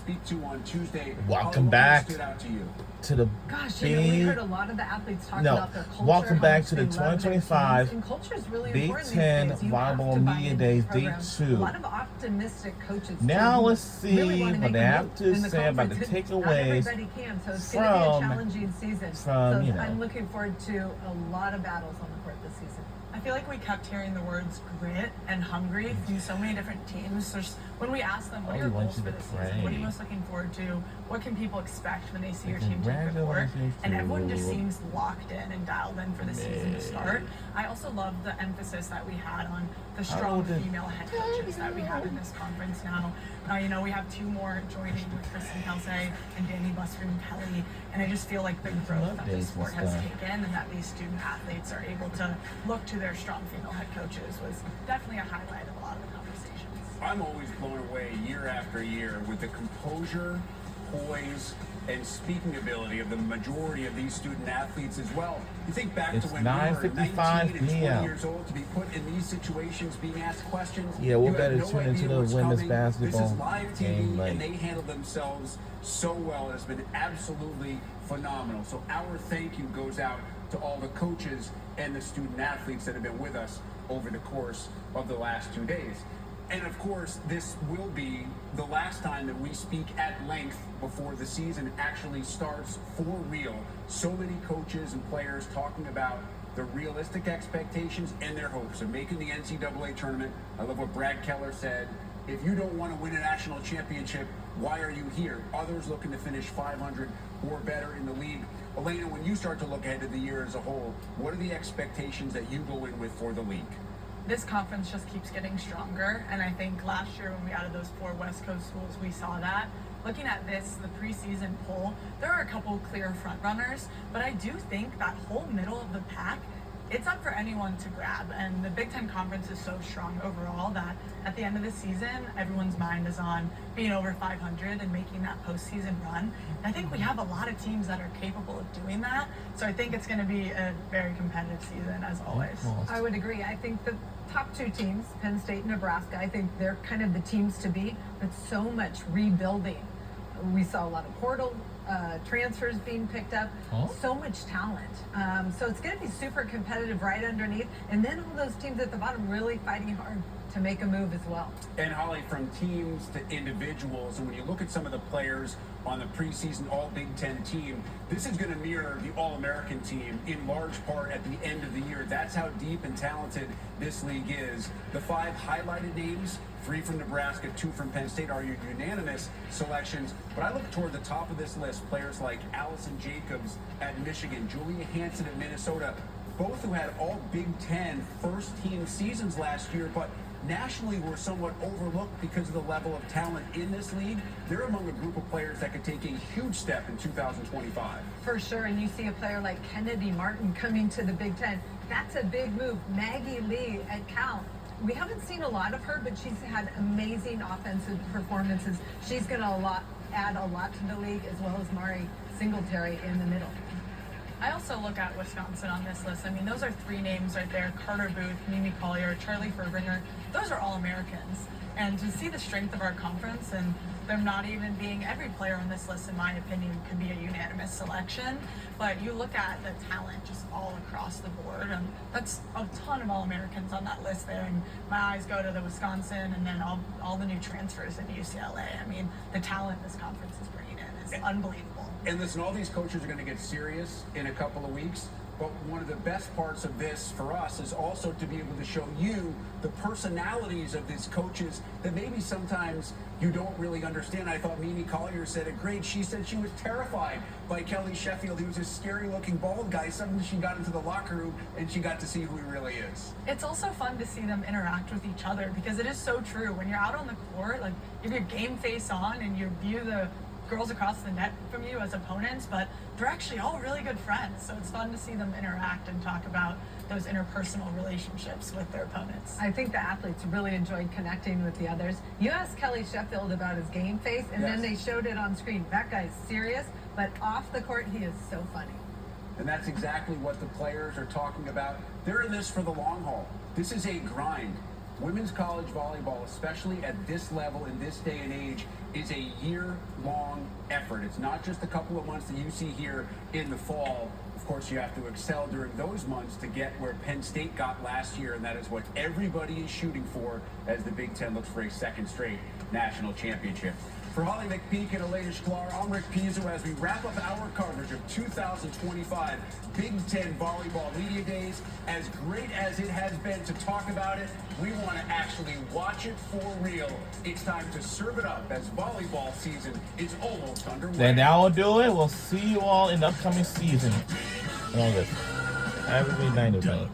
speak to on Tuesday. Welcome back stood out to you? to the we heard a lot of the athletes talk about their culture. Welcome back to the 2025 really Big Ten Volleyball Media Days Day 2. A lot of optimistic coaches. Now let's see what they have to say about the takeaways so it's going to be a challenging season. I'm looking forward to a lot of battles on the court this season. I feel like we kept hearing the words grit and hungry from so many different teams. When we asked them, what are your goals for this season? What are you most looking forward to? What can people expect when they see your team take the court? And everyone just seems locked in and dialed in for the season to start. I also love the emphasis that we had on the strong female head coaches that we have in this conference now. We have 2 more joining with Kristen Kelsey and Danny Busford-Kelly, and I just feel like the growth that the sport has taken and that these student athletes are able to look to their strong female head coaches was definitely a highlight of a lot of the conversations. I'm always blown away year after year with the composure, poise, and speaking ability of the majority of these student athletes as well. You think back to when we were 19 and 20 years old, to be put in these situations, being asked questions. Yeah, we'll better tune into the women's basketball This is live TV, game, and they handle themselves so well. It's been absolutely phenomenal. So our thank you goes out to all the coaches and the student athletes that have been with us over the course of the last 2 days. And of course, this will be the last time that we speak at length before the season actually starts for real. So many coaches and players talking about the realistic expectations and their hopes of making the NCAA tournament. I love what Brad Keller said. If you don't want to win a national championship, why are you here? Others looking to finish 500 or better in the league. Elena, when you start to look ahead to the year as a whole, what are the expectations that you go in with for the league? This conference just keeps getting stronger, and I think last year when we added those 4 West Coast schools, we saw that. Looking at the preseason poll, there are a couple clear front runners, but I do think that whole middle of the pack, it's up for anyone to grab. And the Big Ten Conference is so strong overall that at the end of the season, everyone's mind is on being over 500 and making that postseason run. And I think we have a lot of teams that are capable of doing that. So I think it's going to be a very competitive season, as always. I would agree. I think the top 2 teams, Penn State and Nebraska, I think they're kind of the teams to beat, but so much rebuilding. We saw a lot of portal transfers being picked up, so much talent. So it's going to be super competitive right underneath. And then all those teams at the bottom really fighting hard to make a move as well. And Holly, from teams to individuals, and when you look at some of the players on the preseason All Big Ten team, this is going to mirror the All-American team in large part at the end of the year. That's how deep and talented this league is. The 5 highlighted names, 3 from Nebraska, 2 from Penn State, are your unanimous selections. But I look toward the top of this list, players like Allison Jacobs at Michigan, Julia Hansen at Minnesota, both who had all Big Ten first-team seasons last year, but nationally were somewhat overlooked because of the level of talent in this league. They're among a group of players that could take a huge step in 2025. For sure, and you see a player like Kennedy Martin coming to the Big Ten. That's a big move. Maggie Lee at Cal. We haven't seen a lot of her, but she's had amazing offensive performances. She's going to add a lot to the league, as well as Mari Singletary in the middle. I also look at Wisconsin on this list. I mean, those are 3 names right there: Carter Booth, Mimi Collier, Charlie Furbringer. Those are all Americans. And to see the strength of our conference and them not even being every player on this list, in my opinion, could be a unanimous selection. But you look at the talent just all across the board, and that's a ton of All-Americans on that list there. And my eyes go to the Wisconsin and then all the new transfers in UCLA. I mean, the talent this conference is bringing in is unbelievable. And listen, all these coaches are going to get serious in a couple of weeks. But one of the best parts of this for us is also to be able to show you the personalities of these coaches that maybe sometimes you don't really understand. I thought Mimi Collier said it great. She said she was terrified by Kelly Sheffield. He was a scary-looking bald guy. Suddenly she got into the locker room and she got to see who he really is. It's also fun to see them interact with each other, because it is so true. When you're out on the court, like, you have your game face on and you view the girls across the net from you as opponents, but they're actually all really good friends. So it's fun to see them interact and talk about those interpersonal relationships with their opponents. I think the athletes really enjoyed connecting with the others. You asked Kelly Sheffield about his game face, and then they showed it on screen. That guy's serious, but off the court, he is so funny. And that's exactly what the players are talking about. They're in this for the long haul. This is a grind. Women's college volleyball, especially at this level in this day and age, is a year-long effort. It's not just a couple of months that you see here in the fall. Of course, you have to excel during those months to get where Penn State got last year, and that is what everybody is shooting for as the Big Ten looks for a second straight national championship. For Holly McPeak and Elena Sklar, I'm Rick Pizzo as we wrap up our coverage of 2025 Big Ten Volleyball Media Days. As great as it has been to talk about it, we want to actually watch it for real. It's time to serve it up as volleyball season is almost underway. Then that will do it. We'll see you all in the upcoming season. In August. Have a good night, everybody.